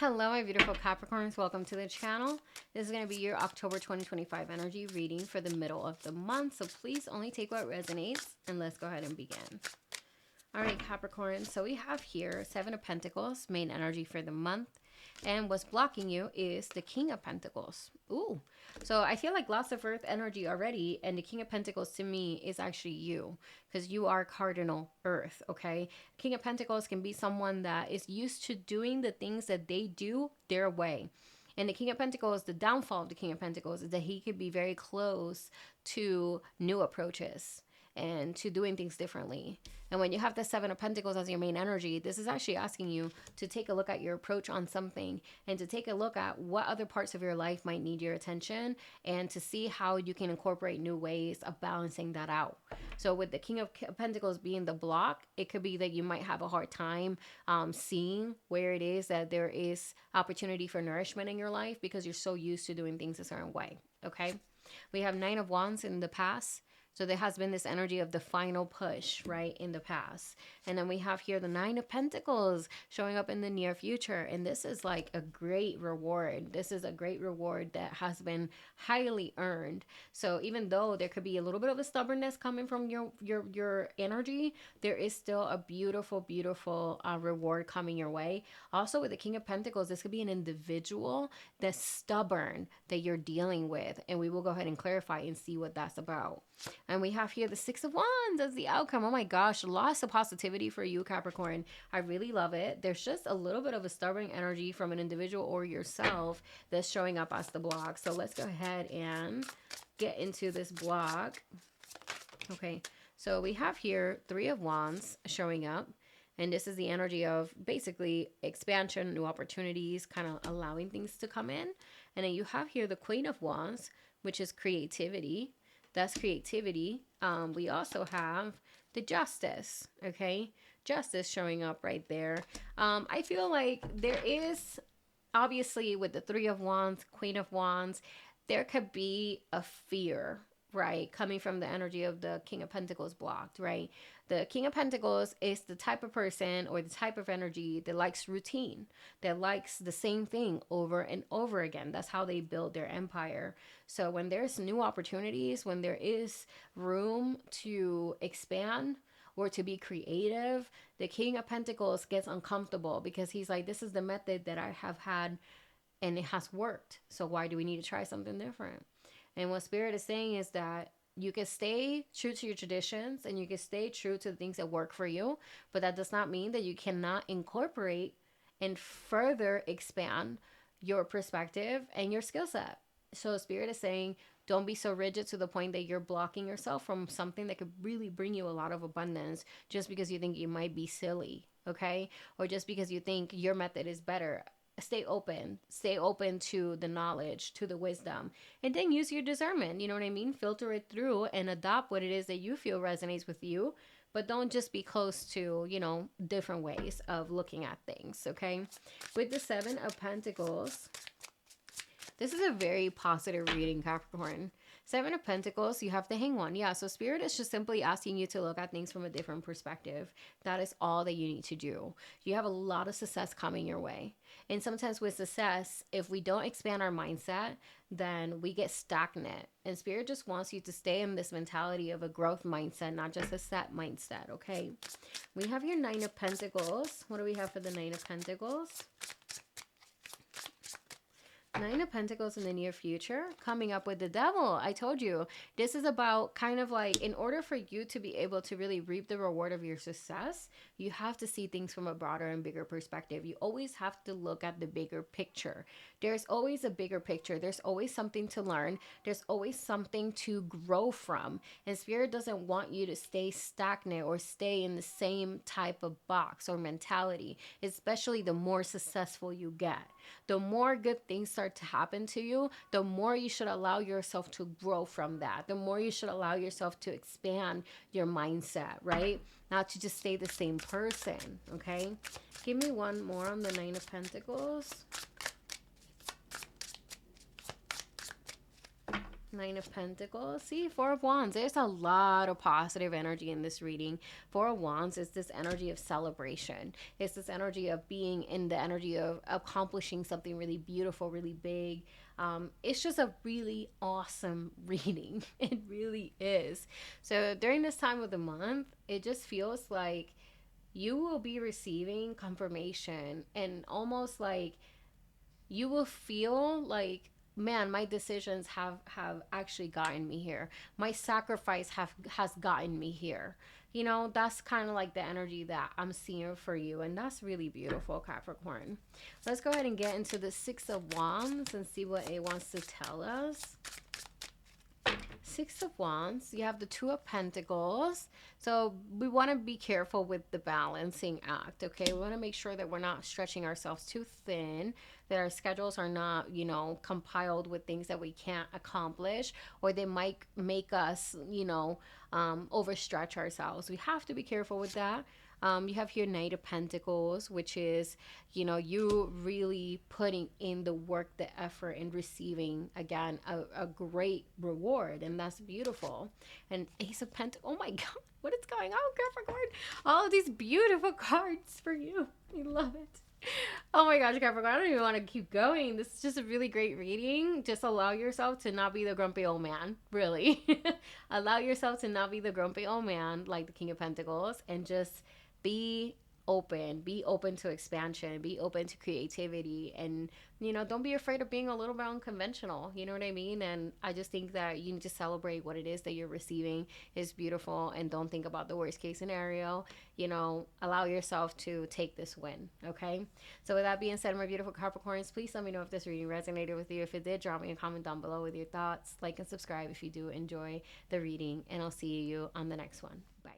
Hello, my beautiful Capricorns. Welcome to the channel. This is going to be your October 2025 energy reading for the middle of the month. So please only take what resonates and let's go ahead and begin. All right, Capricorn. So we have here Seven of Pentacles, main energy for the month. And what's blocking you is the King of Pentacles. Ooh. So I feel like lots of Earth energy already. And the King of Pentacles to me is actually you. Because you are cardinal Earth, okay? King of Pentacles can be someone that is used to doing the things that they do their way. And the King of Pentacles, the downfall of the King of Pentacles is that he could be very close to new approaches and to doing things differently. And when you have the Seven of Pentacles as your main energy, this is actually asking you to take a look at your approach on something and to take a look at what other parts of your life might need your attention and to see how you can incorporate new ways of balancing that out. So with the King of Pentacles being the block, it could be that you might have a hard time seeing where it is that there is opportunity for nourishment in your life because you're so used to doing things a certain way, okay? We have Nine of Wands in the past. So there has been this energy of the final push, right, in the past. And then we have here the Nine of Pentacles showing up in the near future. And this is like a great reward. This is a great reward that has been highly earned. So even though there could be a little bit of a stubbornness coming from your energy, there is still a beautiful, beautiful reward coming your way. Also with the King of Pentacles, this could be an individual that's stubborn that you're dealing with. And we will go ahead and clarify and see what that's about. And we have here the Six of Wands as the outcome. Oh my gosh, lots of positivity for you, Capricorn. I really love it. There's just a little bit of a stubborn energy from an individual or yourself that's showing up as the block. So let's go ahead and get into this block. Okay, so we have here Three of Wands showing up. And this is the energy of basically expansion, new opportunities, kind of allowing things to come in. And then you have here the Queen of Wands, which is creativity. That's creativity. We also have the Justice, okay? Justice showing up right there. I feel like there is, obviously, with the Three of Wands, Queen of Wands, there could be a fear, right? Coming from the energy of the King of Pentacles blocked, right? The King of Pentacles is the type of person or the type of energy that likes routine, that likes the same thing over and over again. That's how they build their empire. So when there's new opportunities, when there is room to expand or to be creative, the King of Pentacles gets uncomfortable because he's like, this is the method that I have had and it has worked. So why do we need to try something different? And what Spirit is saying is that you can stay true to your traditions and you can stay true to the things that work for you, but that does not mean that you cannot incorporate and further expand your perspective and your skill set. So Spirit is saying, don't be so rigid to the point that you're blocking yourself from something that could really bring you a lot of abundance just because you think you might be silly, okay? Or just because you think your method is better. Stay open to the knowledge, to the wisdom, and then use your discernment. You know what I mean? Filter it through and adopt what it is that you feel resonates with you, but don't just be close to, you know, different ways of looking at things. Okay. With the Seven of Pentacles, this is a very positive reading, Capricorn. Seven of Pentacles, you have the Hanged One. Yeah, so Spirit is just simply asking you to look at things from a different perspective. That is all that you need to do. You have a lot of success coming your way. And sometimes with success, if we don't expand our mindset, then we get stagnant. And Spirit just wants you to stay in this mentality of a growth mindset, not just a set mindset, okay? We have your Nine of Pentacles. What do we have for the Nine of Pentacles? Nine of Pentacles in the near future, coming up with the Devil. I told you, this is about kind of like, in order for you to be able to really reap the reward of your success, you have to see things from a broader and bigger perspective. You always have to look at the bigger picture. There's always a bigger picture. There's always something to learn. There's always something to grow from. And Spirit doesn't want you to stay stagnant or stay in the same type of box or mentality, especially the more successful you get. The more good things start to happen to you, the more you should allow yourself to grow from that. The more you should allow yourself to expand your mindset, right? Not to just stay the same person, okay? Give me one more on the Nine of Pentacles. Nine of Pentacles. See, Four of Wands. There's a lot of positive energy in this reading. Four of Wands is this energy of celebration. It's this energy of being in the energy of accomplishing something really beautiful, really big. It's just a really awesome reading. It really is. So during this time of the month, it just feels like you will be receiving confirmation, and almost like you will feel like, man, my decisions have actually gotten me here. My sacrifice has gotten me here. You know, that's kind of like the energy that I'm seeing for you, and that's really beautiful, Capricorn. Let's go ahead and get into the Six of Wands and see what it wants to tell us. Six of Wands, you have the Two of Pentacles. So we want to be careful with the balancing act, okay? We want to make sure that we're not stretching ourselves too thin, that our schedules are not, you know, compiled with things that we can't accomplish, or they might make us, you know, overstretch ourselves. We have to be careful with that. You have here Knight of Pentacles, which is, you know, you really putting in the work, the effort, and receiving, again, a great reward. And that's beautiful. And Ace of Pentacles. Oh my God, what is going on, Capricorn? All of these beautiful cards for you. I love it. Oh my gosh, Capricorn, I don't even want to keep going. This is just a really great reading. Just allow yourself to not be the grumpy old man, really. Allow yourself to not be the grumpy old man like the King of Pentacles, and just be open to expansion, be open to creativity, and, you know, don't be afraid of being a little bit unconventional. You know what I mean? And I just think that you need to celebrate what it is that you're receiving is beautiful, and don't think about the worst case scenario. You know, allow yourself to take this win. Okay, so with that being said, my beautiful Capricorns, please let me know if this reading resonated with you. If it did, drop me a comment down below with your thoughts. Like and subscribe if you do enjoy the reading, and I'll see you on the next one. Bye.